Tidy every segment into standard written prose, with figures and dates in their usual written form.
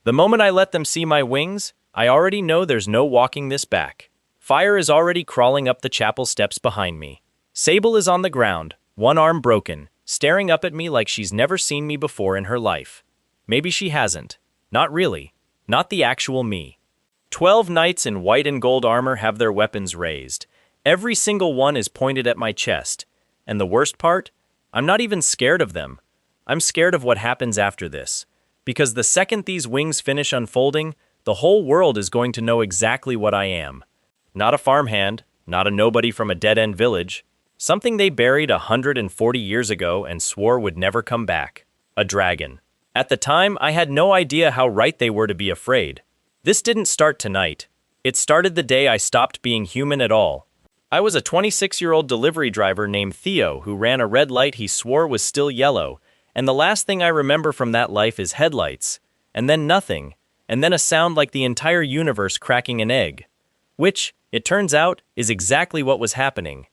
The moment I let them see my wings, I already know there's no walking this back. Fire is already crawling up the chapel steps behind me. Sable is on the ground, one arm broken, staring up at me like she's never seen me before in her life. Maybe she hasn't. Not really. Not the actual me. 12 knights in white and gold armor have their weapons raised. Every single one is pointed at my chest. And the worst part? I'm not even scared of them. I'm scared of what happens after this. Because the second these wings finish unfolding, the whole world is going to know exactly what I am. Not a farmhand, not a nobody from a dead-end village. Something they buried 140 years ago and swore would never come back. A dragon. At the time, I had no idea how right they were to be afraid. This didn't start tonight. It started the day I stopped being human at all. I was a 26-year-old delivery driver named Theo who ran a red light he swore was still yellow, and the last thing I remember from that life is headlights, and then nothing, and then a sound like the entire universe cracking an egg. Which, it turns out, is exactly what was happening.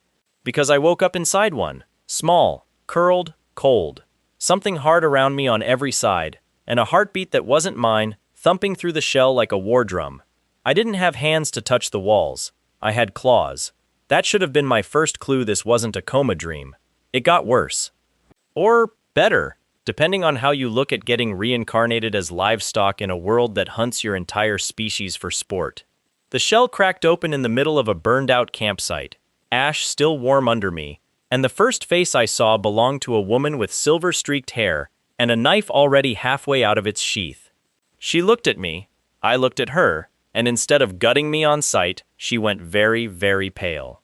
Because I woke up inside one, small, curled, cold. Something hard around me on every side, and a heartbeat that wasn't mine, thumping through the shell like a war drum. I didn't have hands to touch the walls. I had claws. That should have been my first clue this wasn't a coma dream. It got worse. Or better, depending on how you look at getting reincarnated as livestock in a world that hunts your entire species for sport. The shell cracked open in the middle of a burned-out campsite, ash still warm under me, and the first face I saw belonged to a woman with silver-streaked hair and a knife already halfway out of its sheath. She looked at me, I looked at her, and instead of gutting me on sight, she went very, very pale.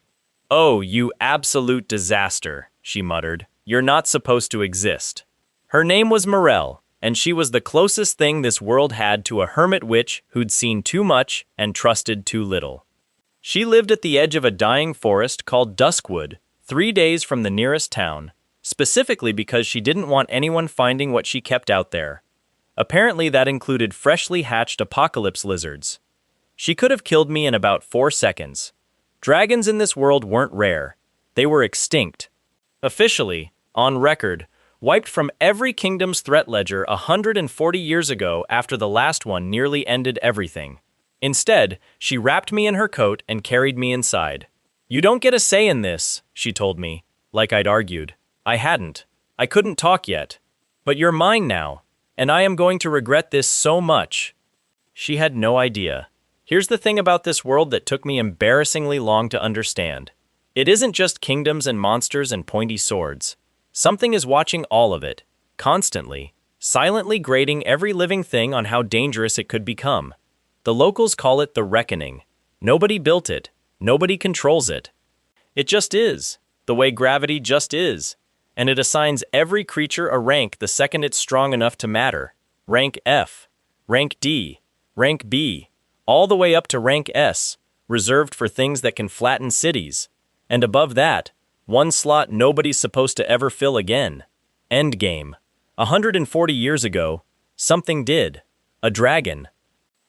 "Oh, you absolute disaster," she muttered. "You're not supposed to exist." Her name was Morel, and she was the closest thing this world had to a hermit witch who'd seen too much and trusted too little. She lived at the edge of a dying forest called Duskwood, 3 days from the nearest town, specifically because she didn't want anyone finding what she kept out there. Apparently that included freshly hatched apocalypse lizards. She could have killed me in about 4 seconds. Dragons in this world weren't rare. They were extinct. Officially, on record, wiped from every kingdom's threat ledger 140 years ago after the last one nearly ended everything. Instead, she wrapped me in her coat and carried me inside. "You don't get a say in this," she told me, like I'd argued. I hadn't. I couldn't talk yet. "But you're mine now, and I am going to regret this so much." She had no idea. Here's the thing about this world that took me embarrassingly long to understand. It isn't just kingdoms and monsters and pointy swords. Something is watching all of it, constantly, silently grading every living thing on how dangerous it could become. The locals call it the Reckoning. Nobody built it. Nobody controls it. It just is, the way gravity just is. And it assigns every creature a rank the second it's strong enough to matter. Rank F, rank D, rank B, all the way up to rank S, reserved for things that can flatten cities. And above that, one slot nobody's supposed to ever fill again. Endgame. 140 years ago, something did. A dragon.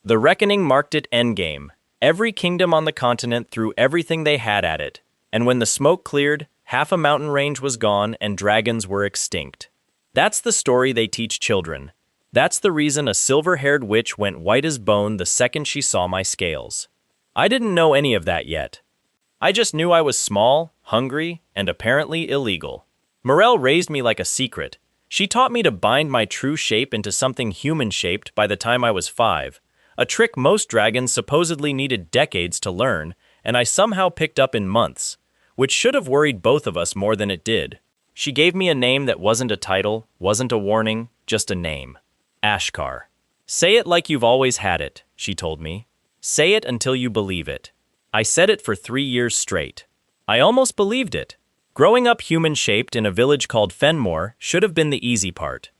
The Reckoning marked it endgame. Every kingdom on the continent threw everything they had at it, and when the smoke cleared, half a mountain range was gone and dragons were extinct. That's the story they teach children. That's the reason a silver-haired witch went white as bone the second she saw my scales. I didn't know any of that yet. I just knew I was small, hungry, and apparently illegal. Morel raised me like a secret. She taught me to bind my true shape into something human-shaped by the time I was 5, a trick most dragons supposedly needed decades to learn, and I somehow picked up in months, which should have worried both of us more than it did. She gave me a name that wasn't a title, wasn't a warning, just a name. Ashkar. "Say it like you've always had it," she told me. "Say it until you believe it." I said it for 3 years straight. I almost believed it. Growing up human-shaped in a village called Fenmore should have been the easy part.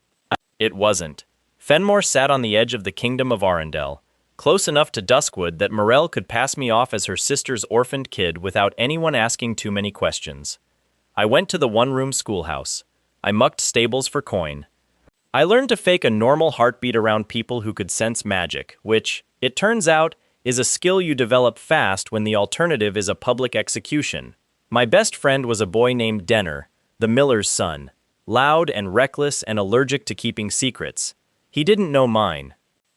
It wasn't. Fenmore sat on the edge of the kingdom of Arundel, close enough to Duskwood that Morel could pass me off as her sister's orphaned kid without anyone asking too many questions. I went to the one-room schoolhouse. I mucked stables for coin. I learned to fake a normal heartbeat around people who could sense magic, which, it turns out, is a skill you develop fast when the alternative is a public execution. My best friend was a boy named Denner, the miller's son, loud and reckless and allergic to keeping secrets. He didn't know mine.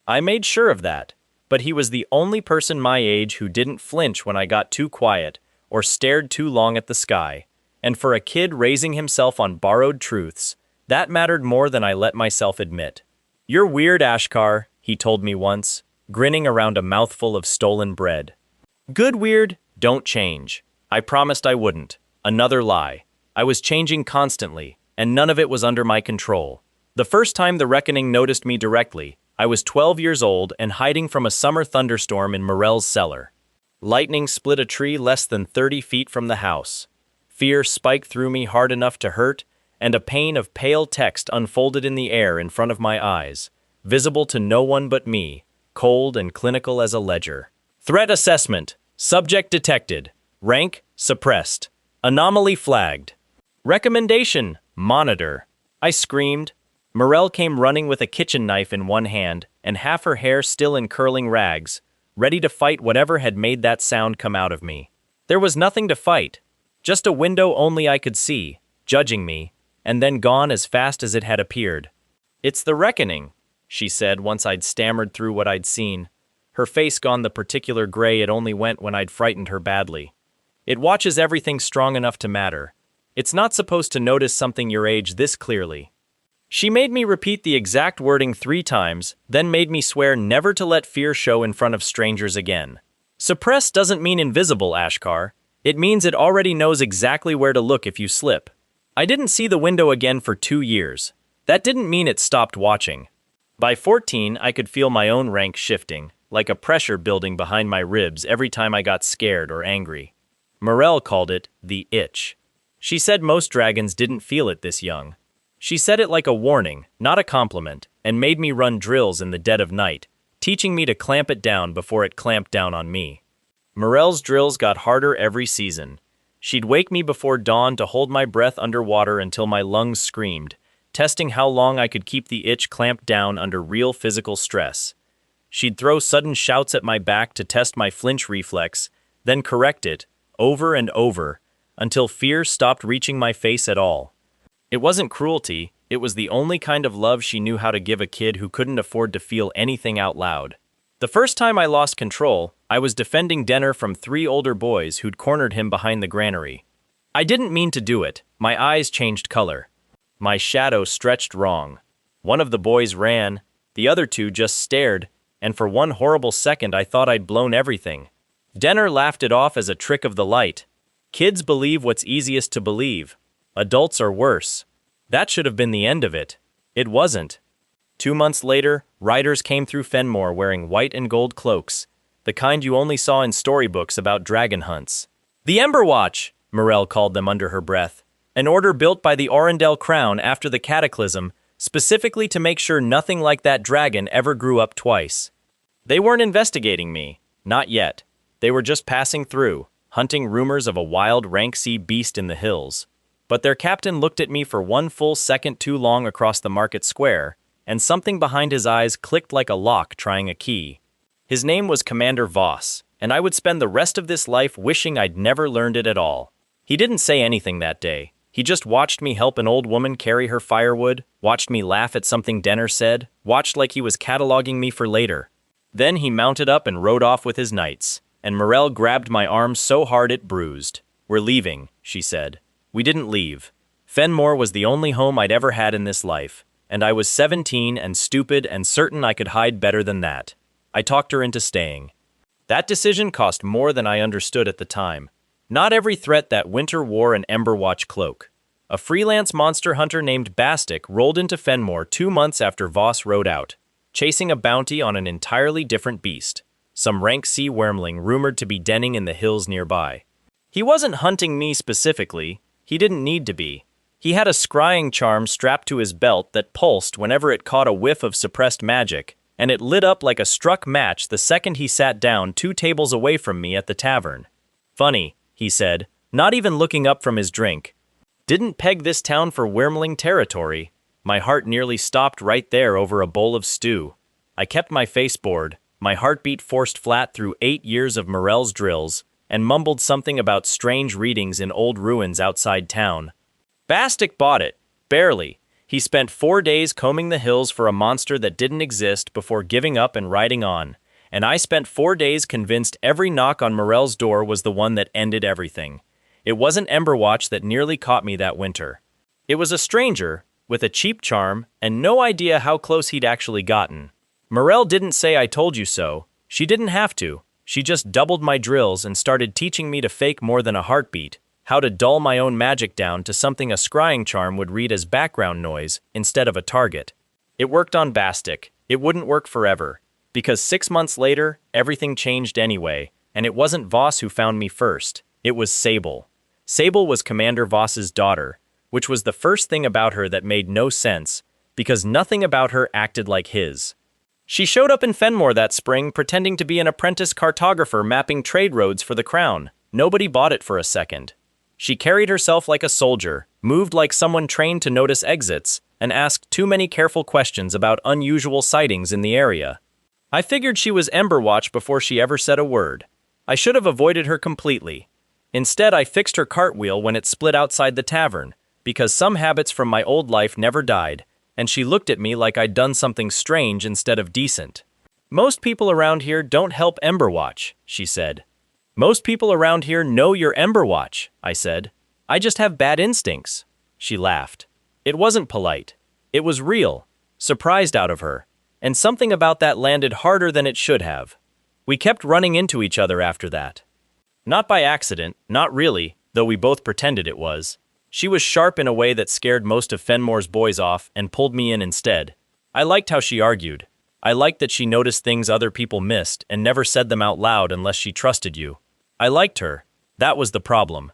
I made sure of that, but he was the only person my age who didn't flinch when I got too quiet or stared too long at the sky. And for a kid raising himself on borrowed truths, that mattered more than I let myself admit. "You're weird, Ashkar," he told me once, grinning around a mouthful of stolen bread. Good weird, don't change. I promised I wouldn't. Another lie. I was changing constantly, and none of it was under my control. The first time the reckoning noticed me directly, I was 12 years old and hiding from a summer thunderstorm in Morel's cellar. Lightning split a tree less than 30 feet from the house. Fear spiked through me hard enough to hurt, and a pane of pale text unfolded in the air in front of my eyes, visible to no one but me, cold and clinical as a ledger. Threat assessment. Subject detected. Rank suppressed. Anomaly flagged. Recommendation: monitor. I screamed. Morel came running with a kitchen knife in one hand and half her hair still in curling rags, ready to fight whatever had made that sound come out of me. There was nothing to fight, just a window only I could see, judging me, and then gone as fast as it had appeared. "It's the reckoning," she said once I'd stammered through what I'd seen, her face gone the particular gray it only went when I'd frightened her badly. "It watches everything strong enough to matter. It's not supposed to notice something your age this clearly." She made me repeat the exact wording 3 times, then made me swear never to let fear show in front of strangers again. Suppress doesn't mean invisible, Ashkar. It means it already knows exactly where to look if you slip. I didn't see the window again for 2 years. That didn't mean it stopped watching. By 14, I could feel my own rank shifting, like a pressure building behind my ribs every time I got scared or angry. Morel called it the itch. She said most dragons didn't feel it this young. She said it like a warning, not a compliment, and made me run drills in the dead of night, teaching me to clamp it down before it clamped down on me. Morel's drills got harder every season. She'd wake me before dawn to hold my breath underwater until my lungs screamed, testing how long I could keep the itch clamped down under real physical stress. She'd throw sudden shouts at my back to test my flinch reflex, then correct it, over and over, until fear stopped reaching my face at all. It wasn't cruelty, it was the only kind of love she knew how to give a kid who couldn't afford to feel anything out loud. The first time I lost control, I was defending Denner from 3 older boys who'd cornered him behind the granary. I didn't mean to do it. My eyes changed color. My shadow stretched wrong. One of the boys ran, the other 2 just stared, and for one horrible second I thought I'd blown everything. Denner laughed it off as a trick of the light. Kids believe what's easiest to believe. Adults are worse. That should have been the end of it. It wasn't. 2 months later, riders came through Fenmore wearing white and gold cloaks, the kind you only saw in storybooks about dragon hunts. "The Emberwatch," Morel called them under her breath, an order built by the Arundel crown after the cataclysm, specifically to make sure nothing like that dragon ever grew up twice. They weren't investigating me. Not yet. They were just passing through, hunting rumors of a wild rank-sea beast in the hills. But their captain looked at me for 1 full second too long across the market square, and something behind his eyes clicked like a lock trying a key. His name was Commander Voss, and I would spend the rest of this life wishing I'd never learned it at all. He didn't say anything that day. He just watched me help an old woman carry her firewood, watched me laugh at something Denner said, watched like he was cataloging me for later. Then he mounted up and rode off with his knights, and Morel grabbed my arm so hard it bruised. "We're leaving," she said. We didn't leave. Fenmore was the only home I'd ever had in this life, and I was 17 and stupid and certain I could hide better than that. I talked her into staying. That decision cost more than I understood at the time. Not every threat that winter wore an Emberwatch cloak. A freelance monster hunter named Bastic rolled into Fenmore 2 months after Voss rode out, chasing a bounty on an entirely different beast, some rank sea wormling rumored to be denning in the hills nearby. He wasn't hunting me specifically. He didn't need to be. He had a scrying charm strapped to his belt that pulsed whenever it caught a whiff of suppressed magic, and it lit up like a struck match the second he sat down 2 tables away from me at the tavern. "Funny," he said, not even looking up from his drink. "Didn't peg this town for wormling territory." My heart nearly stopped right there over a bowl of stew. I kept my face bored, my heartbeat forced flat through 8 years of Morel's drills, and mumbled something about strange readings in old ruins outside town. Bastic bought it. Barely. He spent 4 days combing the hills for a monster that didn't exist before giving up and riding on, and I spent 4 days convinced every knock on Morel's door was the one that ended everything. It wasn't Emberwatch that nearly caught me that winter. It was a stranger, with a cheap charm, and no idea how close he'd actually gotten. Morel didn't say I told you so. She didn't have to. She just doubled my drills and started teaching me to fake more than a heartbeat, how to dull my own magic down to something a scrying charm would read as background noise instead of a target. It worked on Bastic. It wouldn't work forever, because 6 months later, everything changed anyway, and it wasn't Voss who found me first. It was Sable. Sable was Commander Voss's daughter, which was the first thing about her that made no sense, because nothing about her acted like his. She showed up in Fenmore that spring pretending to be an apprentice cartographer mapping trade roads for the crown. Nobody bought it for a second. She carried herself like a soldier, moved like someone trained to notice exits, and asked too many careful questions about unusual sightings in the area. I figured she was Emberwatch before she ever said a word. I should have avoided her completely. Instead, I fixed her cartwheel when it split outside the tavern, because some habits from my old life never died, and she looked at me like I'd done something strange instead of decent. "Most people around here don't help Emberwatch," she said. "Most people around here know you're Emberwatch," I said. "I just have bad instincts." She laughed. It wasn't polite. It was real, surprised out of her, and something about that landed harder than it should have. We kept running into each other after that. Not by accident, not really, though we both pretended it was. She was sharp in a way that scared most of Fenmore's boys off and pulled me in instead. I liked how she argued. I liked that she noticed things other people missed and never said them out loud unless she trusted you. I liked her. That was the problem.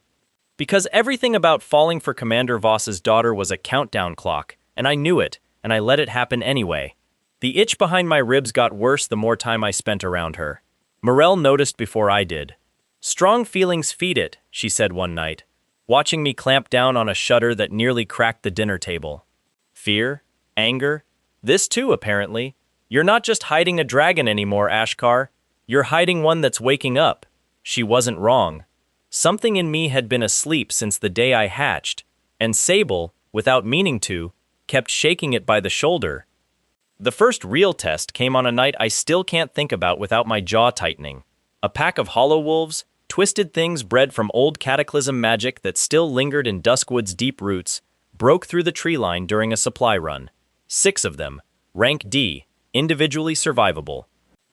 Because everything about falling for Commander Voss's daughter was a countdown clock, and I knew it, and I let it happen anyway. The itch behind my ribs got worse the more time I spent around her. Morel noticed before I did. "Strong feelings feed it," she said one night, watching me clamp down on a shutter that nearly cracked the dinner table. "Fear? Anger? This too, apparently. You're not just hiding a dragon anymore, Ashkar. You're hiding one that's waking up." She wasn't wrong. Something in me had been asleep since the day I hatched, and Sable, without meaning to, kept shaking it by the shoulder. The first real test came on a night I still can't think about without my jaw tightening. A pack of hollow wolves, twisted things bred from old cataclysm magic that still lingered in Duskwood's deep roots, broke through the tree line during a supply run. 6 of them, rank D, individually survivable.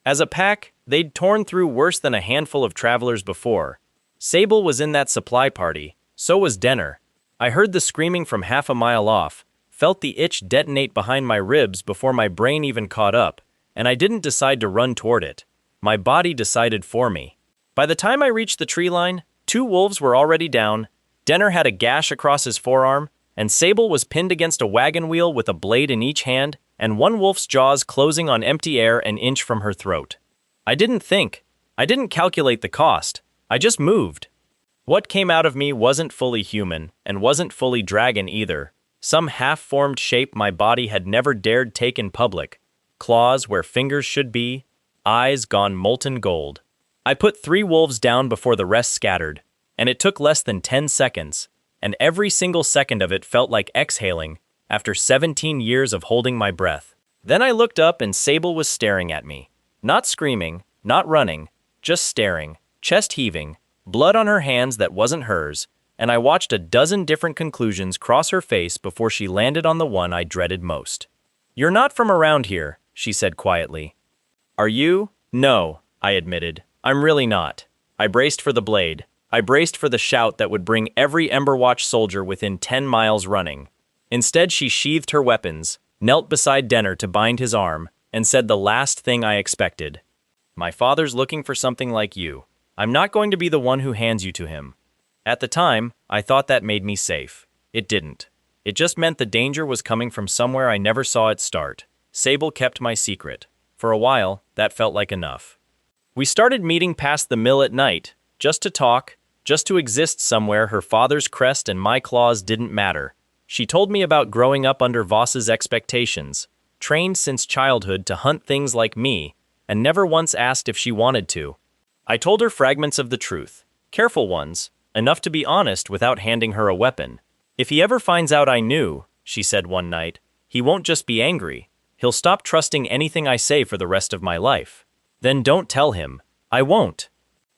As a pack, they'd torn through worse than a handful of travelers before. Sable was in that supply party, so was Denner. I heard the screaming from half a mile off, felt the itch detonate behind my ribs before my brain even caught up, and I didn't decide to run toward it. My body decided for me. By the time I reached the tree line, 2 wolves were already down, Denner had a gash across his forearm, and Sable was pinned against a wagon wheel with a blade in each hand, and one wolf's jaws closing on empty air an inch from her throat. I didn't think. I didn't calculate the cost. I just moved. What came out of me wasn't fully human, and wasn't fully dragon either. Some half-formed shape my body had never dared take in public. Claws where fingers should be, eyes gone molten gold. I put 3 wolves down before the rest scattered, and it took less than 10 seconds, and every single second of it felt like exhaling after 17 years of holding my breath. Then I looked up and Sable was staring at me. Not screaming, not running, just staring, chest heaving, blood on her hands that wasn't hers, and I watched a dozen different conclusions cross her face before she landed on the one I dreaded most. "You're not from around here," she said quietly. "Are you?" "No," I admitted. "I'm really not." I braced for the blade. I braced for the shout that would bring every Emberwatch soldier within 10 miles running. Instead, she sheathed her weapons, knelt beside Denner to bind his arm, and said the last thing I expected. "My father's looking for something like you. I'm not going to be the one who hands you to him." At the time, I thought that made me safe. It didn't. It just meant the danger was coming from somewhere I never saw it start. Sable kept my secret. For a while, that felt like enough. We started meeting past the mill at night, just to talk, just to exist somewhere her father's crest and my claws didn't matter. She told me about growing up under Voss's expectations, trained since childhood to hunt things like me, and never once asked if she wanted to. I told her fragments of the truth, careful ones, enough to be honest without handing her a weapon. If he ever finds out I knew, she said one night. He won't just be angry. He'll stop trusting anything I say for the rest of my life. Then don't tell him. I won't.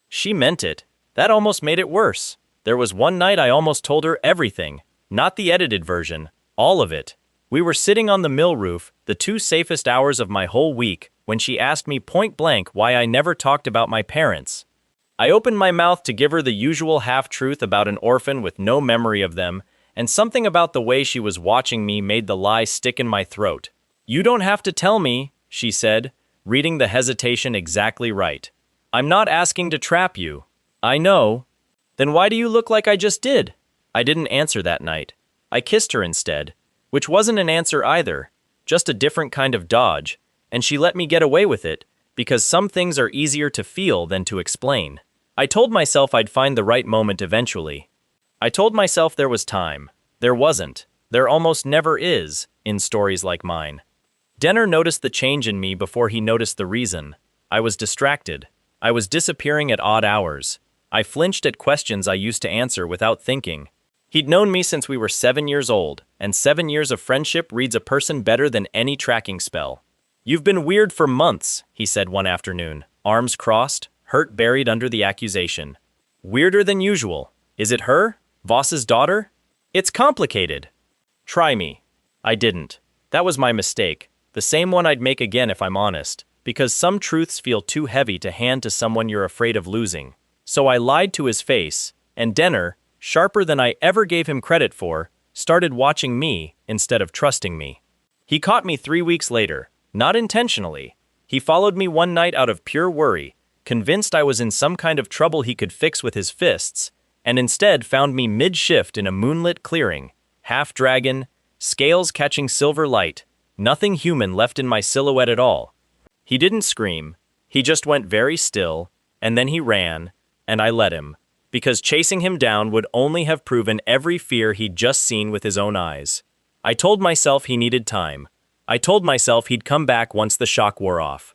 She meant it. That almost made it worse. There was one night I almost told her everything. Not the edited version. All of it. We were sitting on the mill roof, the 2 safest hours of my whole week, when she asked me point blank why I never talked about my parents. I opened my mouth to give her the usual half-truth about an orphan with no memory of them, and something about the way she was watching me made the lie stick in my throat. "You don't have to tell me," she said, reading the hesitation exactly right. "I'm not asking to trap you." "I know." "Then why do you look like I just did?" I didn't answer that night. I kissed her instead, which wasn't an answer either, just a different kind of dodge, and she let me get away with it, because some things are easier to feel than to explain. I told myself I'd find the right moment eventually. I told myself there was time. There wasn't. There almost never is, in stories like mine. Denner noticed the change in me before he noticed the reason. I was distracted. I was disappearing at odd hours. I flinched at questions I used to answer without thinking. He'd known me since we were 7 years old, and 7 years of friendship reads a person better than any tracking spell. "You've been weird for months," he said one afternoon, arms crossed, hurt buried under the accusation. "Weirder than usual. Is it her? Voss's daughter? It's complicated." "Try me." I didn't. That was my mistake, the same one I'd make again if I'm honest, because some truths feel too heavy to hand to someone you're afraid of losing. So I lied to his face, and Denner, sharper than I ever gave him credit for, started watching me instead of trusting me. He caught me 3 weeks later, not intentionally. He followed me one night out of pure worry, convinced I was in some kind of trouble he could fix with his fists, and instead found me mid-shift in a moonlit clearing, half-dragon, scales catching silver light, nothing human left in my silhouette at all. He didn't scream, he just went very still, and then he ran, and I let him, because chasing him down would only have proven every fear he'd just seen with his own eyes. I told myself he needed time. I told myself he'd come back once the shock wore off.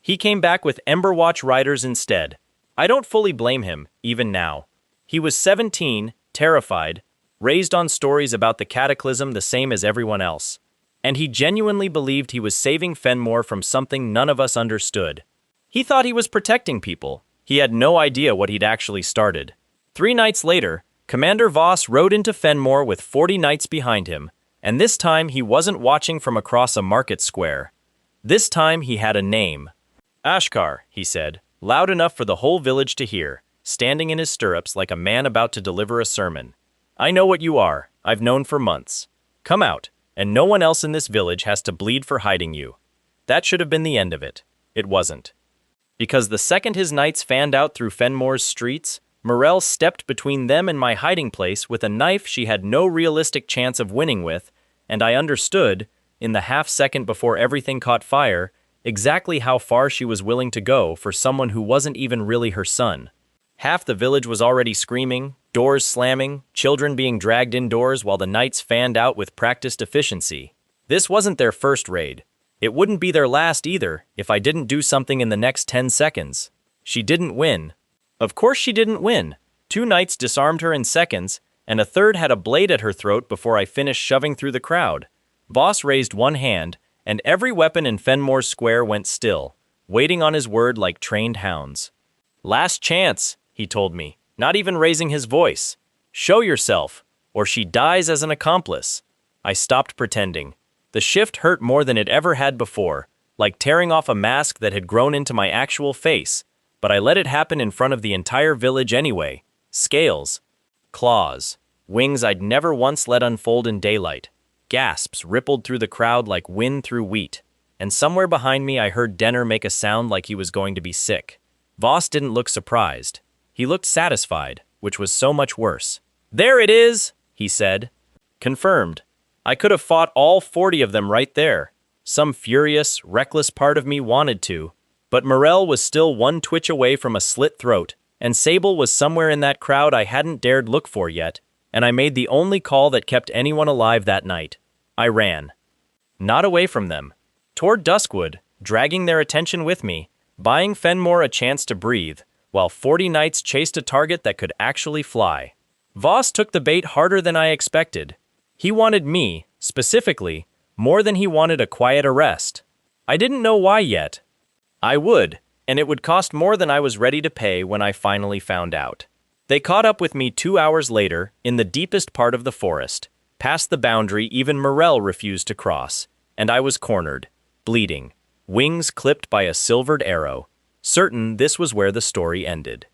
He came back with Emberwatch riders instead. I don't fully blame him, even now. He was 17, terrified, raised on stories about the cataclysm the same as everyone else. And he genuinely believed he was saving Fenmore from something none of us understood. He thought he was protecting people. He had no idea what he'd actually started. 3 nights later, Commander Voss rode into Fenmore with 40 knights behind him, and this time he wasn't watching from across a market square. This time he had a name. "Ashkar," he said, loud enough for the whole village to hear, standing in his stirrups like a man about to deliver a sermon. "I know what you are. I've known for months. Come out, and no one else in this village has to bleed for hiding you." That should have been the end of it. It wasn't. Because the second his knights fanned out through Fenmore's streets, Morel stepped between them and my hiding place with a knife she had no realistic chance of winning with, and I understood, in the half-second before everything caught fire, exactly how far she was willing to go for someone who wasn't even really her son. Half the village was already screaming, doors slamming, children being dragged indoors while the knights fanned out with practiced efficiency. This wasn't their first raid. It wouldn't be their last either if I didn't do something in the next 10 seconds. She didn't win. Of course she didn't win. 2 knights disarmed her in seconds, and a third had a blade at her throat before I finished shoving through the crowd. Voss raised one hand, and every weapon in Fenmore's square went still, waiting on his word like trained hounds. "Last chance," he told me, not even raising his voice. "Show yourself, or she dies as an accomplice." I stopped pretending. The shift hurt more than it ever had before, like tearing off a mask that had grown into my actual face, but I let it happen in front of the entire village anyway. Scales, claws, wings I'd never once let unfold in daylight. Gasps rippled through the crowd like wind through wheat, and somewhere behind me I heard Denner make a sound like he was going to be sick. Voss didn't look surprised. He looked satisfied, which was so much worse. "There it is," he said. Confirmed. I could have fought all 40 of them right there. Some furious, reckless part of me wanted to, but Morel was still one twitch away from a slit throat, and Sable was somewhere in that crowd I hadn't dared look for yet, and I made the only call that kept anyone alive that night. I ran. Not away from them. Toward Duskwood, dragging their attention with me, buying Fenmore a chance to breathe, while 40 knights chased a target that could actually fly. Voss took the bait harder than I expected. He wanted me, specifically, more than he wanted a quiet arrest. I didn't know why yet. I would, and it would cost more than I was ready to pay when I finally found out. They caught up with me 2 hours later, in the deepest part of the forest, past the boundary even Morel refused to cross, and I was cornered, bleeding, wings clipped by a silvered arrow, certain this was where the story ended.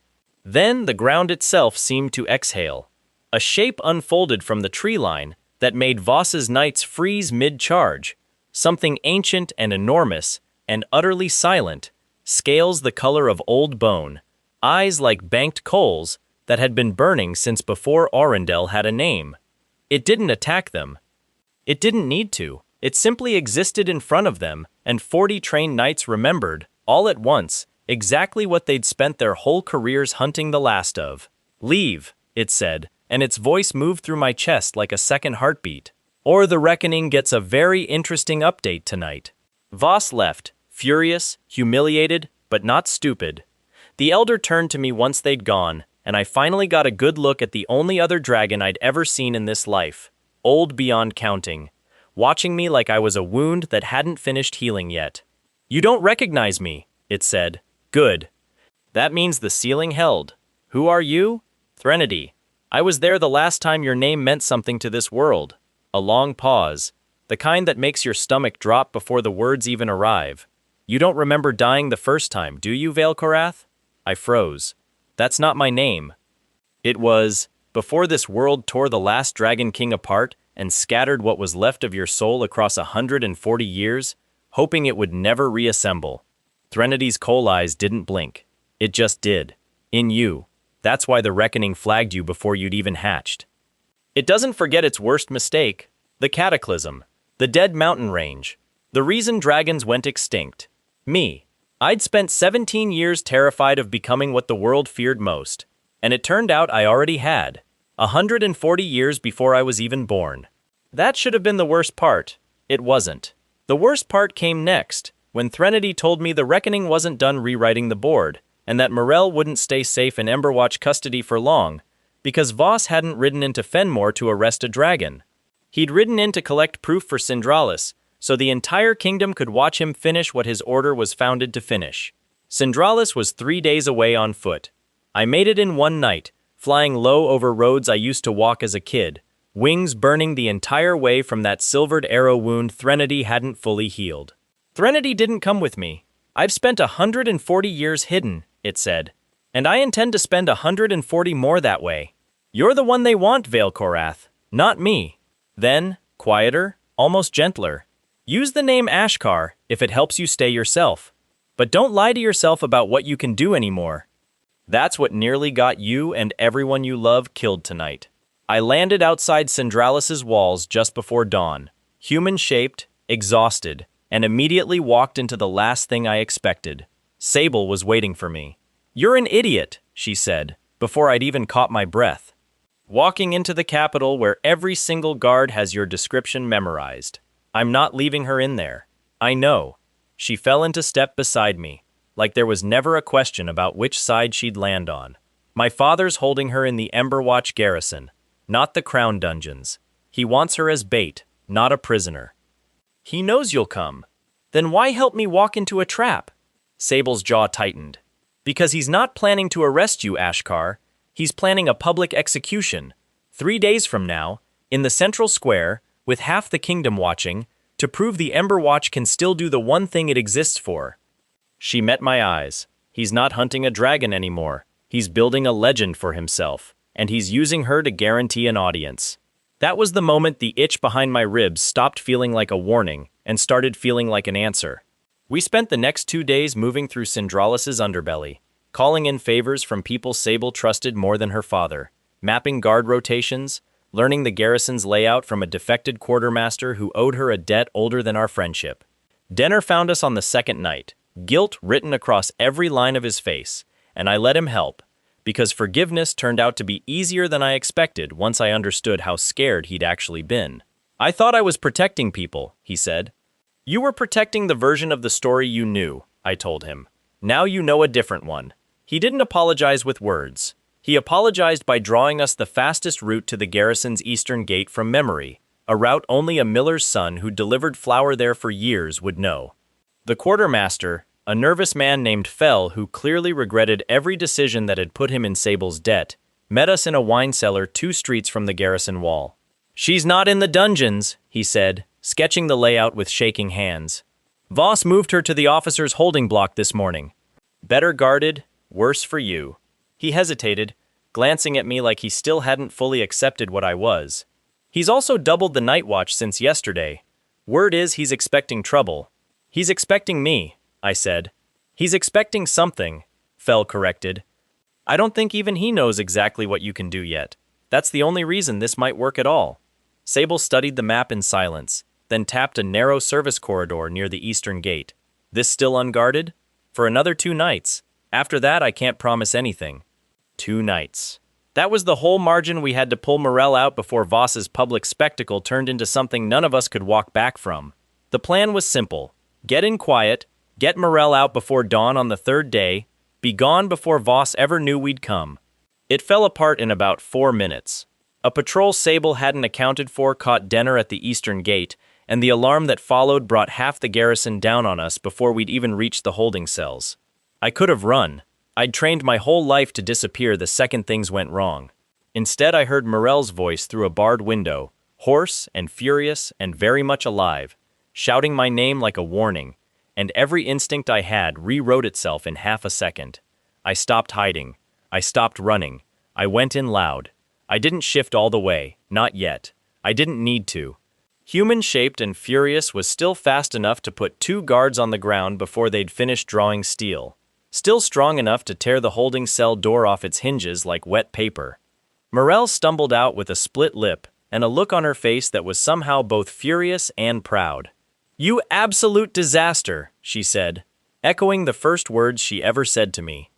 Then the ground itself seemed to exhale. A shape unfolded from the tree line that made Voss's knights freeze mid-charge, something ancient and enormous, and utterly silent, scales the color of old bone, eyes like banked coals that had been burning since before Arundel had a name. It didn't attack them. It didn't need to. It simply existed in front of them, and 40 trained knights remembered, all at once, exactly what they'd spent their whole careers hunting the last of. "Leave," it said, and its voice moved through my chest like a second heartbeat. "Or the Reckoning gets a very interesting update tonight." Voss left, furious, humiliated, but not stupid. The elder turned to me once they'd gone, and I finally got a good look at the only other dragon I'd ever seen in this life, old beyond counting, watching me like I was a wound that hadn't finished healing yet. "You don't recognize me," it said. "Good. That means the ceiling held. Who are you?" "Threnody. I was there the last time your name meant something to this world." A long pause, the kind that makes your stomach drop before the words even arrive. "You don't remember dying the first time, do you, Veilkorath?" I froze. "That's not my name." It was, before this world tore the last Dragon King apart and scattered what was left of your soul across 140 years, hoping it would never reassemble. Threnodi's coal eyes didn't blink. It just did. In you. That's why the Reckoning flagged you before you'd even hatched. It doesn't forget its worst mistake, the cataclysm, the dead mountain range, the reason dragons went extinct. Me. I'd spent 17 years terrified of becoming what the world feared most, and it turned out I already had, 140 years before I was even born. That should have been the worst part. It wasn't. The worst part came next, when Threnody told me the Reckoning wasn't done rewriting the board, and that Morel wouldn't stay safe in Emberwatch custody for long, because Voss hadn't ridden into Fenmore to arrest a dragon. He'd ridden in to collect proof for Cindralis, so the entire kingdom could watch him finish what his order was founded to finish. Cindralis was 3 days away on foot. I made it in one night, flying low over roads I used to walk as a kid, wings burning the entire way from that silvered arrow wound Threnody hadn't fully healed. "Threnody didn't come with me. I've spent 140 years hidden," it said, "and I intend to spend 140 more that way. You're the one they want, Veilkorath, not me." Then, quieter, almost gentler, "Use the name Ashkar if it helps you stay yourself. But don't lie to yourself about what you can do anymore." That's what nearly got you and everyone you love killed tonight. I landed outside Syndralis' walls just before dawn, human-shaped, exhausted, and immediately walked into the last thing I expected. Sable was waiting for me. "You're an idiot," she said, before I'd even caught my breath. "Walking into the capital where every single guard has your description memorized. I'm not leaving her in there. I know." She fell into step beside me, like there was never a question about which side she'd land on. "My father's holding her in the Emberwatch garrison, not the Crown dungeons. He wants her as bait, not a prisoner." "He knows you'll come. Then why help me walk into a trap?" Sable's jaw tightened. "Because he's not planning to arrest you, Ashkar. He's planning a public execution, 3 days from now, in the central square, with half the kingdom watching, to prove the Emberwatch can still do the one thing it exists for." She met my eyes. "He's not hunting a dragon anymore. He's building a legend for himself, and he's using her to guarantee an audience." That was the moment the itch behind my ribs stopped feeling like a warning and started feeling like an answer. We spent the next 2 days moving through Cindralis' underbelly, calling in favors from people Sable trusted more than her father, mapping guard rotations, learning the garrison's layout from a defected quartermaster who owed her a debt older than our friendship. Denner found us on the second night, guilt written across every line of his face, and I let him help, because forgiveness turned out to be easier than I expected once I understood how scared he'd actually been. "I thought I was protecting people," he said. "You were protecting the version of the story you knew," I told him. "Now you know a different one." He didn't apologize with words. He apologized by drawing us the fastest route to the garrison's eastern gate from memory, a route only a miller's son who delivered flour there for years would know. The quartermaster, a nervous man named Fell who clearly regretted every decision that had put him in Sable's debt, met us in a wine cellar 2 streets from the garrison wall. "She's not in the dungeons," he said, sketching the layout with shaking hands. "Voss moved her to the officer's holding block this morning. Better guarded, worse for you." He hesitated, glancing at me like he still hadn't fully accepted what I was. "He's also doubled the night watch since yesterday. Word is he's expecting trouble." "He's expecting me," I said. "He's expecting something," Fell corrected. "I don't think even he knows exactly what you can do yet. That's the only reason this might work at all." Sable studied the map in silence, then tapped a narrow service corridor near the eastern gate. "This still unguarded? For another 2 nights. After that, I can't promise anything." 2 nights. That was the whole margin we had to pull Morel out before Voss's public spectacle turned into something none of us could walk back from. The plan was simple. Get in quiet, get Morel out before dawn on the 3rd day, be gone before Voss ever knew we'd come. It fell apart in about 4 minutes. A patrol Sable hadn't accounted for caught Denner at the eastern gate, and the alarm that followed brought half the garrison down on us before we'd even reached the holding cells. I could have run. I'd trained my whole life to disappear the second things went wrong. Instead, I heard Morel's voice through a barred window, hoarse and furious and very much alive, shouting my name like a warning, and every instinct I had rewrote itself in half a second. I stopped hiding. I stopped running. I went in loud. I didn't shift all the way, not yet. I didn't need to. Human-shaped and furious was still fast enough to put 2 guards on the ground before they'd finished drawing steel. Still strong enough to tear the holding cell door off its hinges like wet paper. Morel stumbled out with a split lip and a look on her face that was somehow both furious and proud. "You absolute disaster," she said, echoing the first words she ever said to me.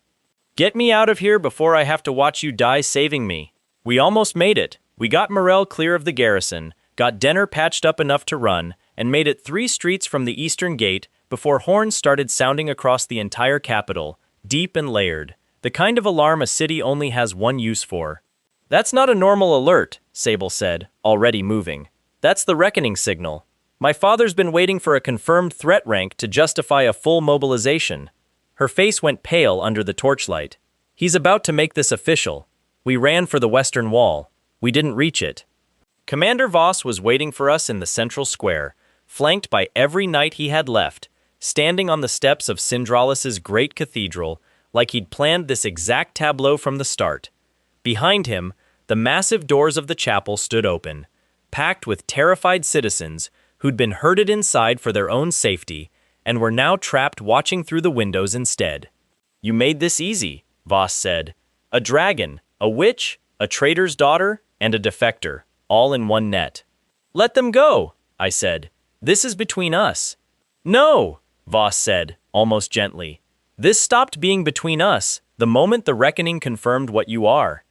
"Get me out of here before I have to watch you die saving me." We almost made it. We got Morel clear of the garrison, got Denner patched up enough to run, and made it 3 streets from the eastern gate before horns started sounding across the entire capital, deep and layered, the kind of alarm a city only has one use for. "That's not a normal alert," Sable said, already moving. "That's the reckoning signal. My father's been waiting for a confirmed threat rank to justify a full mobilization." Her face went pale under the torchlight. "He's about to make this official. We ran for the western wall. We didn't reach it." Commander Voss was waiting for us in the central square, flanked by every knight he had left, standing on the steps of Cindralis' great cathedral, like he'd planned this exact tableau from the start. Behind him, the massive doors of the chapel stood open, packed with terrified citizens who'd been herded inside for their own safety and were now trapped watching through the windows instead. "You made this easy," Voss said. "A dragon, a witch, a traitor's daughter, and a defector, all in one net." "Let them go," I said. "This is between us." "No," Voss said, almost gently. "This stopped being between us the moment the reckoning confirmed what you are.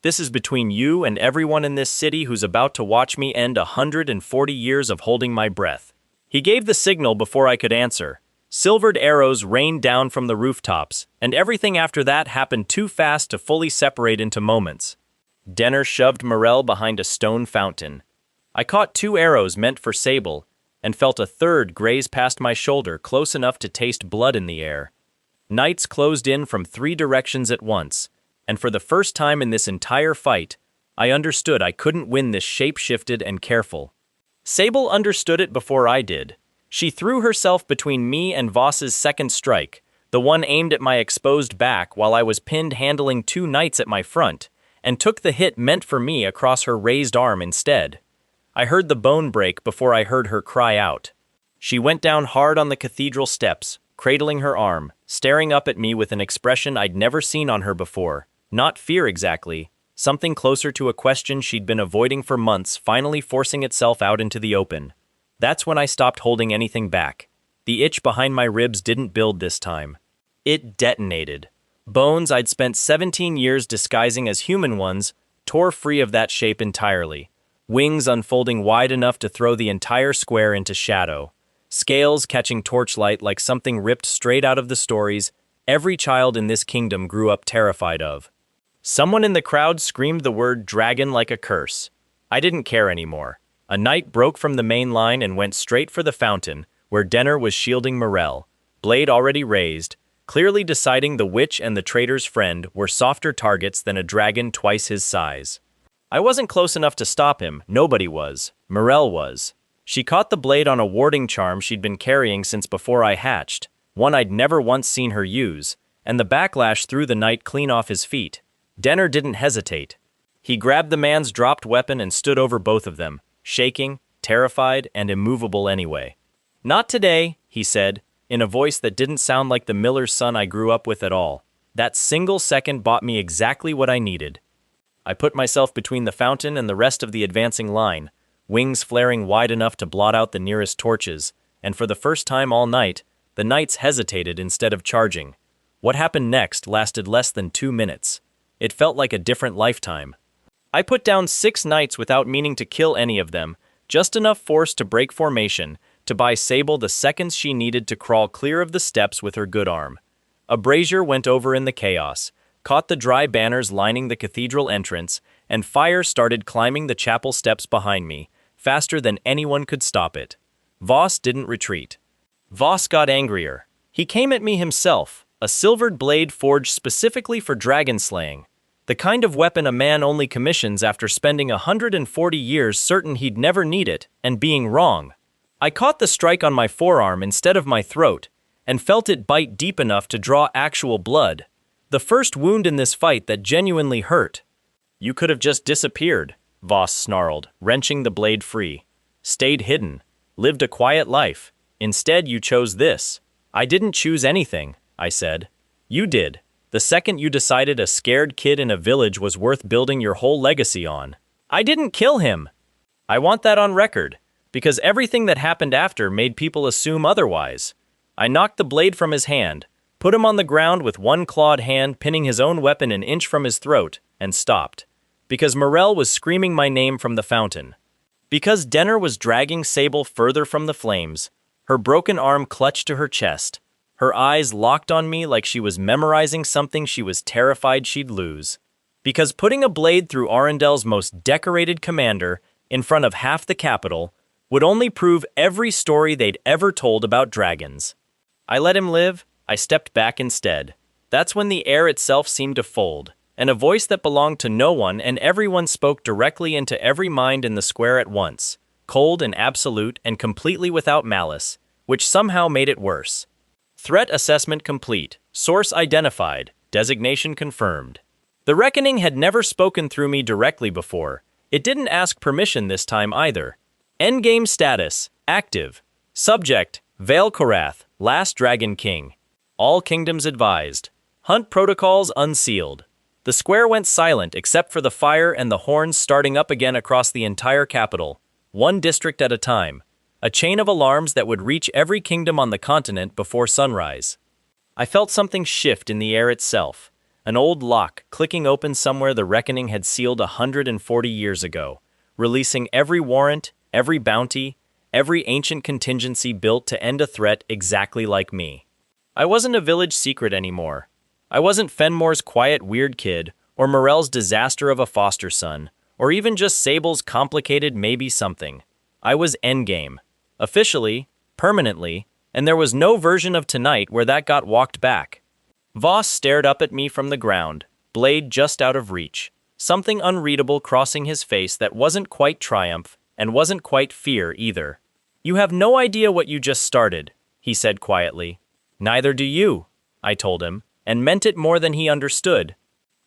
This is between you and everyone in this city who's about to watch me end 140 years of holding my breath." He gave the signal before I could answer. Silvered arrows rained down from the rooftops, and everything after that happened too fast to fully separate into moments. Denner shoved Morel behind a stone fountain. I caught 2 arrows meant for Sable, and felt a third graze past my shoulder close enough to taste blood in the air. Knights closed in from 3 directions at once, and for the first time in this entire fight, I understood I couldn't win this shape-shifted and careful. Sable understood it before I did. She threw herself between me and Voss's second strike, the one aimed at my exposed back while I was pinned handling 2 knights at my front, and took the hit meant for me across her raised arm instead. I heard the bone break before I heard her cry out. She went down hard on the cathedral steps, cradling her arm, staring up at me with an expression I'd never seen on her before. Not fear exactly, something closer to a question she'd been avoiding for months finally forcing itself out into the open. That's when I stopped holding anything back. The itch behind my ribs didn't build this time. It detonated. Bones I'd spent 17 years disguising as human ones tore free of that shape entirely. Wings unfolding wide enough to throw the entire square into shadow. Scales catching torchlight like something ripped straight out of the stories every child in this kingdom grew up terrified of. Someone in the crowd screamed the word dragon like a curse. I didn't care anymore. A knight broke from the main line and went straight for the fountain, where Denner was shielding Morel, blade already raised, clearly deciding the witch and the traitor's friend were softer targets than a dragon twice his size. I wasn't close enough to stop him, nobody was. Morel was. She caught the blade on a warding charm she'd been carrying since before I hatched, one I'd never once seen her use, and the backlash threw the knight clean off his feet. Denner didn't hesitate. He grabbed the man's dropped weapon and stood over both of them, shaking, terrified, and immovable anyway. "Not today," he said, in a voice that didn't sound like the miller's son I grew up with at all. That single second bought me exactly what I needed. I put myself between the fountain and the rest of the advancing line, wings flaring wide enough to blot out the nearest torches, and for the first time all night, the knights hesitated instead of charging. What happened next lasted less than 2 minutes. It felt like a different lifetime. I put down 6 knights without meaning to kill any of them, just enough force to break formation, to buy Sable the seconds she needed to crawl clear of the steps with her good arm. A brazier went over in the chaos, caught the dry banners lining the cathedral entrance, and fire started climbing the chapel steps behind me, faster than anyone could stop it. Voss didn't retreat. Voss got angrier. He came at me himself, a silvered blade forged specifically for dragon slaying, the kind of weapon a man only commissions after spending 140 years certain he'd never need it, and being wrong. I caught the strike on my forearm instead of my throat, and felt it bite deep enough to draw actual blood. The first wound in this fight that genuinely hurt. "You could have just disappeared," Voss snarled, wrenching the blade free. "Stayed hidden. Lived a quiet life. Instead, you chose this." "I didn't choose anything," I said. "You did. The second you decided a scared kid in a village was worth building your whole legacy on." "I didn't kill him." "I want that on record, because everything that happened after made people assume otherwise." I knocked the blade from his hand, put him on the ground with one clawed hand pinning his own weapon an inch from his throat, and stopped. Because Morel was screaming my name from the fountain. Because Denner was dragging Sable further from the flames, her broken arm clutched to her chest, her eyes locked on me like she was memorizing something she was terrified she'd lose. Because putting a blade through Arendel's most decorated commander in front of half the capital would only prove every story they'd ever told about dragons. I let him live. I stepped back instead. That's when the air itself seemed to fold, and a voice that belonged to no one and everyone spoke directly into every mind in the square at once, cold and absolute and completely without malice, which somehow made it worse. Threat assessment complete, source identified, designation confirmed. The Reckoning had never spoken through me directly before. It didn't ask permission this time either. Endgame status, active. Subject, Vale Korath, Last Dragon King. All kingdoms advised. Hunt protocols unsealed. The square went silent except for the fire and the horns starting up again across the entire capital, one district at a time, a chain of alarms that would reach every kingdom on the continent before sunrise. I felt something shift in the air itself, an old lock clicking open somewhere the Reckoning had sealed 140 years ago, releasing every warrant, every bounty, every ancient contingency built to end a threat exactly like me. I wasn't a village secret anymore. I wasn't Fenmore's quiet weird kid, or Morel's disaster of a foster son, or even just Sable's complicated maybe something. I was endgame. Officially, permanently, and there was no version of tonight where that got walked back. Voss stared up at me from the ground, blade just out of reach, something unreadable crossing his face that wasn't quite triumph, and wasn't quite fear either. "You have no idea what you just started," he said quietly. "Neither do you," I told him, and meant it more than he understood.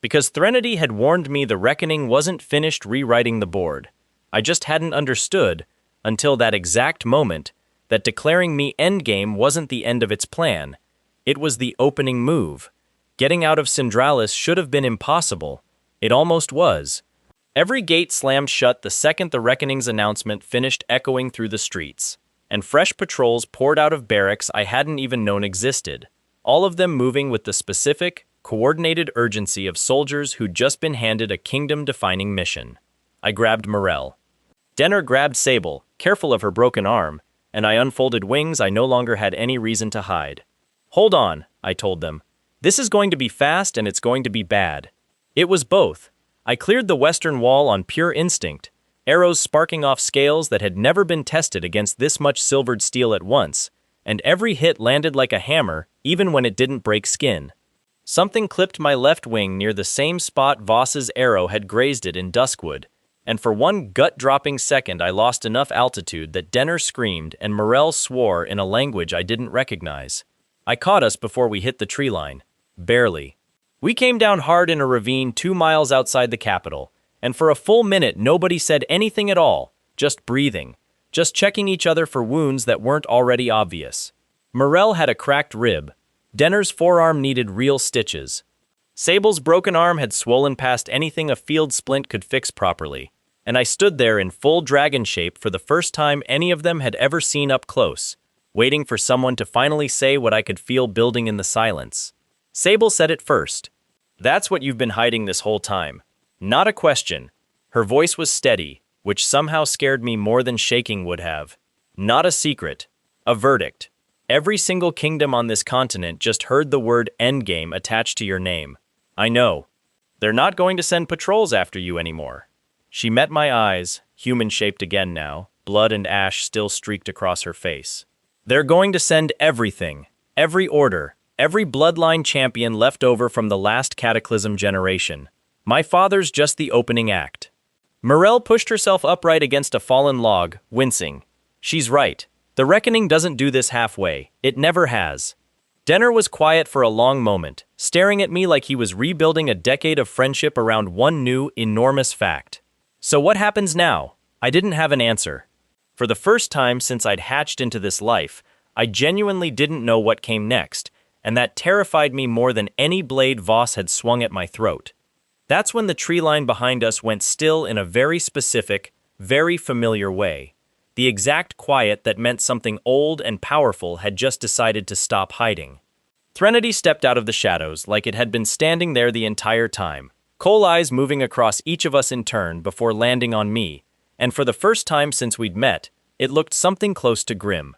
Because Threnody had warned me the Reckoning wasn't finished rewriting the board. I just hadn't understood, until that exact moment, that declaring me endgame wasn't the end of its plan. It was the opening move. Getting out of Syndralis should have been impossible. It almost was. Every gate slammed shut the second the Reckoning's announcement finished echoing through the streets, and fresh patrols poured out of barracks I hadn't even known existed, all of them moving with the specific, coordinated urgency of soldiers who'd just been handed a kingdom-defining mission. I grabbed Morel. Denner grabbed Sable, careful of her broken arm, and I unfolded wings I no longer had any reason to hide. "Hold on," I told them. "This is going to be fast and it's going to be bad." It was both. I cleared the western wall on pure instinct, arrows sparking off scales that had never been tested against this much silvered steel at once, and every hit landed like a hammer, even when it didn't break skin. Something clipped my left wing near the same spot Voss's arrow had grazed it in Duskwood, and for one gut-dropping second I lost enough altitude that Denner screamed and Morel swore in a language I didn't recognize. I caught us before we hit the tree line. Barely. We came down hard in a ravine 2 miles outside the capital, and for a full minute nobody said anything at all, just breathing, just checking each other for wounds that weren't already obvious. Morel had a cracked rib. Denner's forearm needed real stitches. Sable's broken arm had swollen past anything a field splint could fix properly, and I stood there in full dragon shape for the first time any of them had ever seen up close, waiting for someone to finally say what I could feel building in the silence. Sable said it first. "That's what you've been hiding this whole time." Not a question. Her voice was steady, which somehow scared me more than shaking would have. Not a secret. A verdict. Every single kingdom on this continent just heard the word endgame attached to your name. I know. They're not going to send patrols after you anymore. She met my eyes, human-shaped again now, blood and ash still streaked across her face. They're going to send everything, every order, every bloodline champion left over from the last cataclysm generation. My father's just the opening act. Morel pushed herself upright against a fallen log, wincing. She's right. The reckoning doesn't do this halfway. It never has. Denner was quiet for a long moment, staring at me like he was rebuilding a decade of friendship around one new, enormous fact. So what happens now? I didn't have an answer. For the first time since I'd hatched into this life, I genuinely didn't know what came next, and that terrified me more than any blade Voss had swung at my throat. That's when the tree line behind us went still in a very specific, very familiar way. The exact quiet that meant something old and powerful had just decided to stop hiding. Threnody stepped out of the shadows like it had been standing there the entire time, coal eyes moving across each of us in turn before landing on me, and for the first time since we'd met, it looked something close to grim.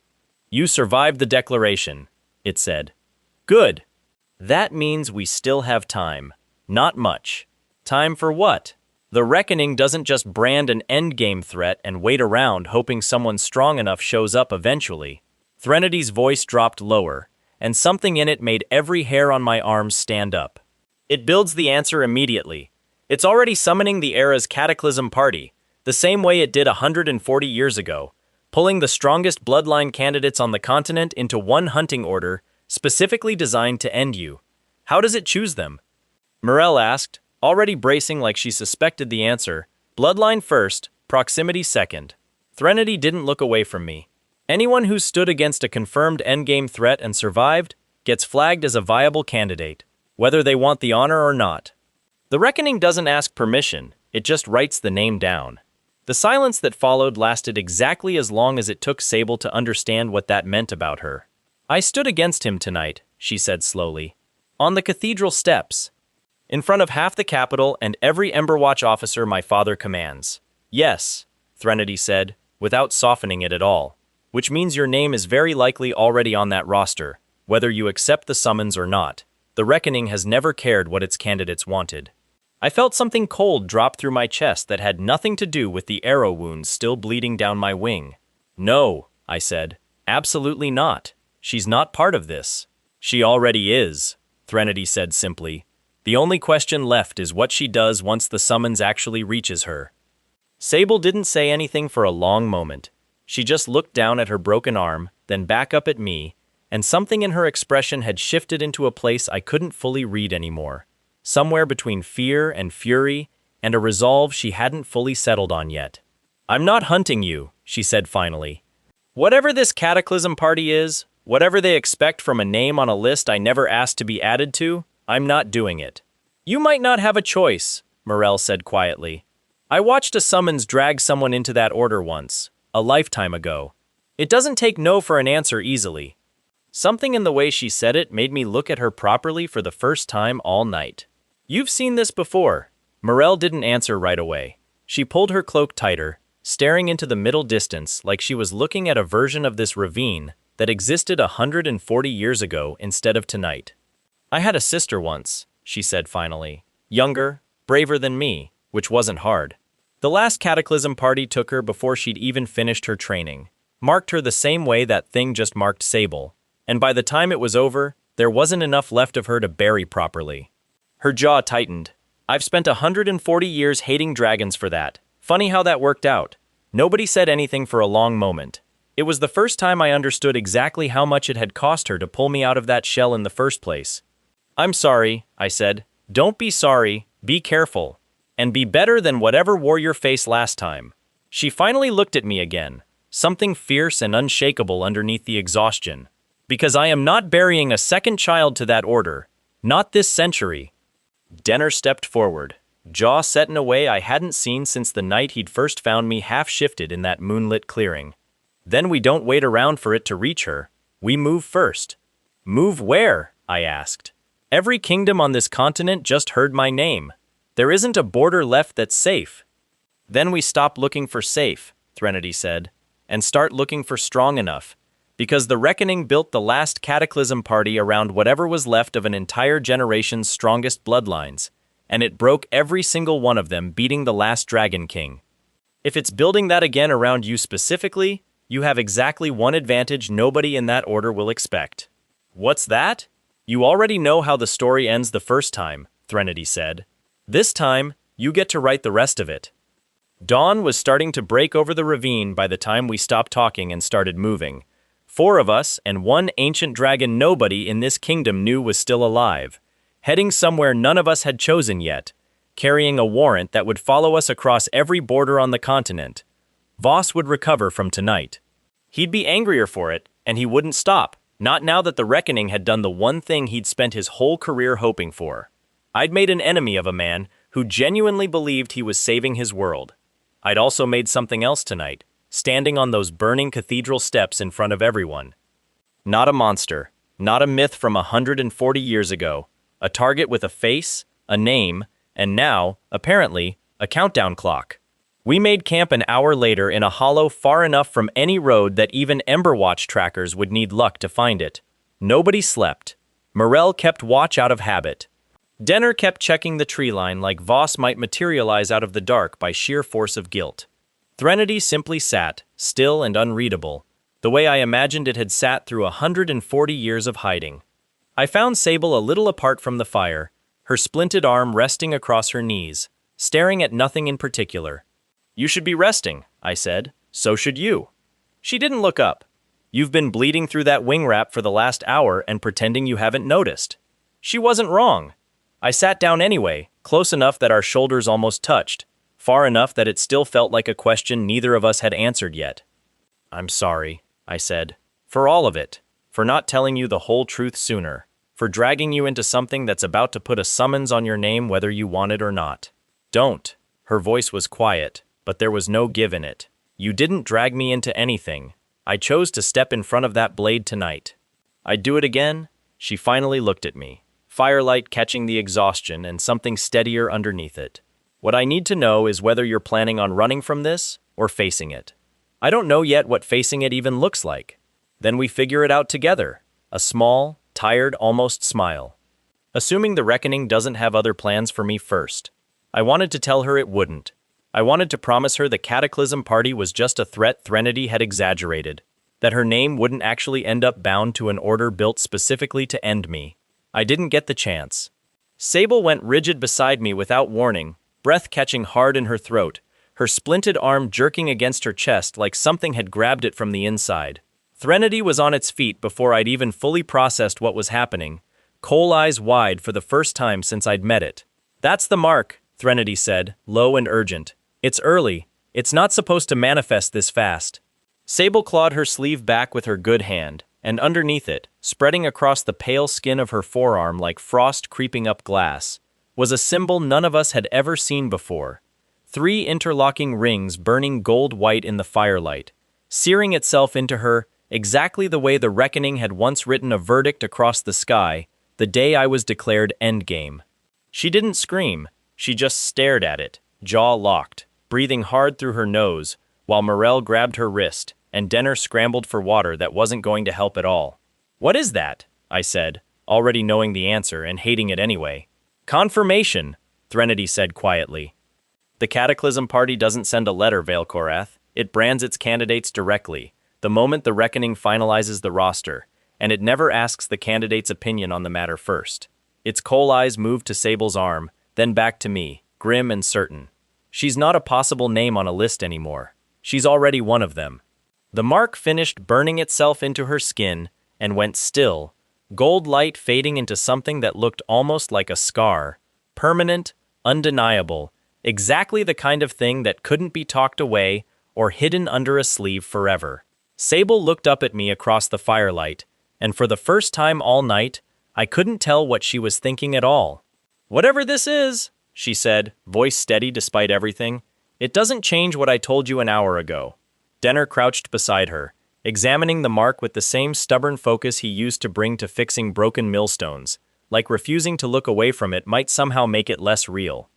"You survived the declaration," it said. "Good. That means we still have time. Not much. Time for what? The reckoning doesn't just brand an endgame threat and wait around hoping someone strong enough shows up eventually." Threnodi's voice dropped lower, and something in it made every hair on my arms stand up. "It builds the answer immediately. It's already summoning the era's cataclysm party, the same way it did 140 years ago, pulling the strongest bloodline candidates on the continent into one hunting order, specifically designed to end you. How does it choose them?" Morel asked, already bracing like she suspected the answer. "Bloodline first, proximity second." Threnody didn't look away from me. "Anyone who stood against a confirmed endgame threat and survived gets flagged as a viable candidate, whether they want the honor or not. The reckoning doesn't ask permission, it just writes the name down." The silence that followed lasted exactly as long as it took Sable to understand what that meant about her. "I stood against him tonight," she said slowly. "On the cathedral steps. In front of half the capital and every Emberwatch officer my father commands." "Yes," Threnody said, without softening it at all. "Which means your name is very likely already on that roster, whether you accept the summons or not. The reckoning has never cared what its candidates wanted." I felt something cold drop through my chest that had nothing to do with the arrow wounds still bleeding down my wing. "No," I said. "Absolutely not. She's not part of this." "She already is," Threnody said simply. "The only question left is what she does once the summons actually reaches her." Sable didn't say anything for a long moment. She just looked down at her broken arm, then back up at me, and something in her expression had shifted into a place I couldn't fully read anymore. Somewhere between fear and fury, and a resolve she hadn't fully settled on yet. "I'm not hunting you," she said finally. "Whatever this cataclysm party is, whatever they expect from a name on a list I never asked to be added to, I'm not doing it." "You might not have a choice," Morel said quietly. "I watched a summons drag someone into that order once, a lifetime ago. It doesn't take no for an answer easily." Something in the way she said it made me look at her properly for the first time all night. "You've seen this before." Morel didn't answer right away. She pulled her cloak tighter, staring into the middle distance like she was looking at a version of this ravine that existed 140 years ago instead of tonight. "I had a sister once," she said finally. "Younger, braver than me, which wasn't hard." The last cataclysm party took her before she'd even finished her training, marked her the same way that thing just marked Sable, and by the time it was over, there wasn't enough left of her to bury properly. Her jaw tightened. I've spent 140 years hating dragons for that. Funny how that worked out. Nobody said anything for a long moment. It was the first time I understood exactly how much it had cost her to pull me out of that shell in the first place. I'm sorry, I said. Don't be sorry, be careful. And be better than whatever wore your face last time. She finally looked at me again, something fierce and unshakable underneath the exhaustion. Because I am not burying a second child to that order. Not this century. Denner stepped forward, jaw set in a way I hadn't seen since the night he'd first found me half-shifted in that moonlit clearing. Then we don't wait around for it to reach her. We move first. Move where? I asked. Every kingdom on this continent just heard my name. There isn't a border left that's safe. Then we stop looking for safe, Threnody said, and start looking for strong enough. Because the Reckoning built the last cataclysm party around whatever was left of an entire generation's strongest bloodlines, and it broke every single one of them, beating the last Dragon King. If it's building that again around you specifically, you have exactly one advantage nobody in that order will expect. What's that? You already know how the story ends the first time, Threnody said. This time, you get to write the rest of it. Dawn was starting to break over the ravine by the time we stopped talking and started moving. 4 of us and one ancient dragon nobody in this kingdom knew was still alive, heading somewhere none of us had chosen yet, carrying a warrant that would follow us across every border on the continent. Voss would recover from tonight. He'd be angrier for it, and he wouldn't stop, not now that the Reckoning had done the one thing he'd spent his whole career hoping for. I'd made an enemy of a man who genuinely believed he was saving his world. I'd also made something else tonight, standing on those burning cathedral steps in front of everyone. Not a monster, not a myth from 140 years ago, a target with a face, a name, and now, apparently, a countdown clock. We made camp an hour later in a hollow far enough from any road that even Emberwatch trackers would need luck to find it. Nobody slept. Morel kept watch out of habit. Denner kept checking the tree line like Voss might materialize out of the dark by sheer force of guilt. Threnody simply sat, still and unreadable, the way I imagined it had sat through 140 years of hiding. I found Sable a little apart from the fire, her splinted arm resting across her knees, staring at nothing in particular. You should be resting, I said. So should you. She didn't look up. You've been bleeding through that wing wrap for the last hour and pretending you haven't noticed. She wasn't wrong. I sat down anyway, close enough that our shoulders almost touched, far enough that it still felt like a question neither of us had answered yet. I'm sorry, I said, for all of it, for not telling you the whole truth sooner, for dragging you into something that's about to put a summons on your name whether you want it or not. Don't. Her voice was quiet, but there was no give in it. You didn't drag me into anything. I chose to step in front of that blade tonight. I'd do it again. She finally looked at me, firelight catching the exhaustion and something steadier underneath it. What I need to know is whether you're planning on running from this or facing it. I don't know yet what facing it even looks like. Then we figure it out together. A small, tired, almost smile. Assuming the Reckoning doesn't have other plans for me first. I wanted to tell her it wouldn't. I wanted to promise her the Cataclysm party was just a threat Threnody had exaggerated, that her name wouldn't actually end up bound to an order built specifically to end me. I didn't get the chance. Sable went rigid beside me without warning, breath catching hard in her throat, her splinted arm jerking against her chest like something had grabbed it from the inside. Threnody was on its feet before I'd even fully processed what was happening, coal eyes wide for the first time since I'd met it. That's the mark, Threnody said, low and urgent. It's early. It's not supposed to manifest this fast. Sable clawed her sleeve back with her good hand, and underneath it, spreading across the pale skin of her forearm like frost creeping up glass, was a symbol none of us had ever seen before. 3 interlocking rings burning gold-white in the firelight, searing itself into her exactly the way the Reckoning had once written a verdict across the sky the day I was declared endgame. She didn't scream. She just stared at it, jaw locked, breathing hard through her nose, while Morel grabbed her wrist, and Denner scrambled for water that wasn't going to help at all. What is that? I said, already knowing the answer and hating it anyway. Confirmation, Threnody said quietly. The Cataclysm Party doesn't send a letter, Veilkorath. It brands its candidates directly, the moment the Reckoning finalizes the roster, and it never asks the candidate's opinion on the matter first. Its coal eyes move to Sable's arm, then back to me, grim and certain. She's not a possible name on a list anymore. She's already one of them. The mark finished burning itself into her skin and went still, gold light fading into something that looked almost like a scar, permanent, undeniable, exactly the kind of thing that couldn't be talked away or hidden under a sleeve forever. Sable looked up at me across the firelight, and for the first time all night, I couldn't tell what she was thinking at all. "Whatever this is," she said, voice steady despite everything, "it doesn't change what I told you an hour ago." Denner crouched beside her, examining the mark with the same stubborn focus he used to bring to fixing broken millstones, like refusing to look away from it might somehow make it less real.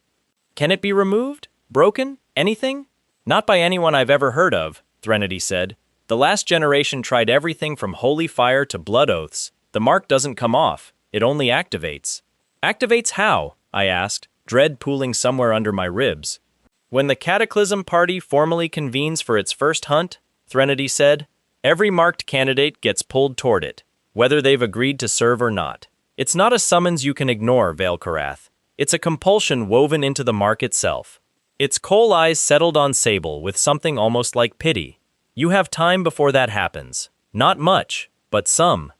"Can it be removed? Broken? Anything?" "Not by anyone I've ever heard of," Threnody said. "The last generation tried everything from holy fire to blood oaths. The mark doesn't come off, it only activates." "Activates how?" I asked, dread pooling somewhere under my ribs. "When the Cataclysm Party formally convenes for its first hunt," Threnody said, "every marked candidate gets pulled toward it, whether they've agreed to serve or not. It's not a summons you can ignore, Veilkorath. It's a compulsion woven into the mark itself." Its coal eyes settled on Sable with something almost like pity. "You have time before that happens. Not much, but some."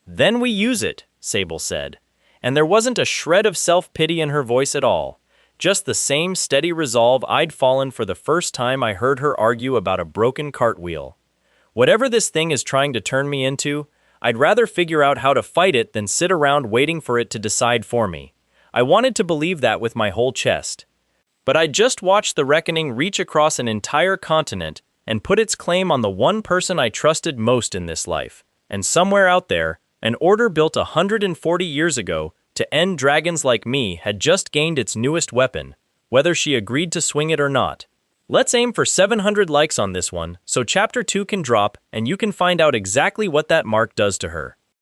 "Then we use it," Sable said, and there wasn't a shred of self-pity in her voice at all, just the same steady resolve I'd fallen for the first time I heard her argue about a broken cartwheel. "Whatever this thing is trying to turn me into, I'd rather figure out how to fight it than sit around waiting for it to decide for me." I wanted to believe that with my whole chest. But I'd just watched the Reckoning reach across an entire continent and put its claim on the one person I trusted most in this life. And somewhere out there, an order built 140 years ago to end dragons like me had just gained its newest weapon, whether she agreed to swing it or not. Let's aim for 700 likes on this one, so Chapter 2 can drop and you can find out exactly what that mark does to her.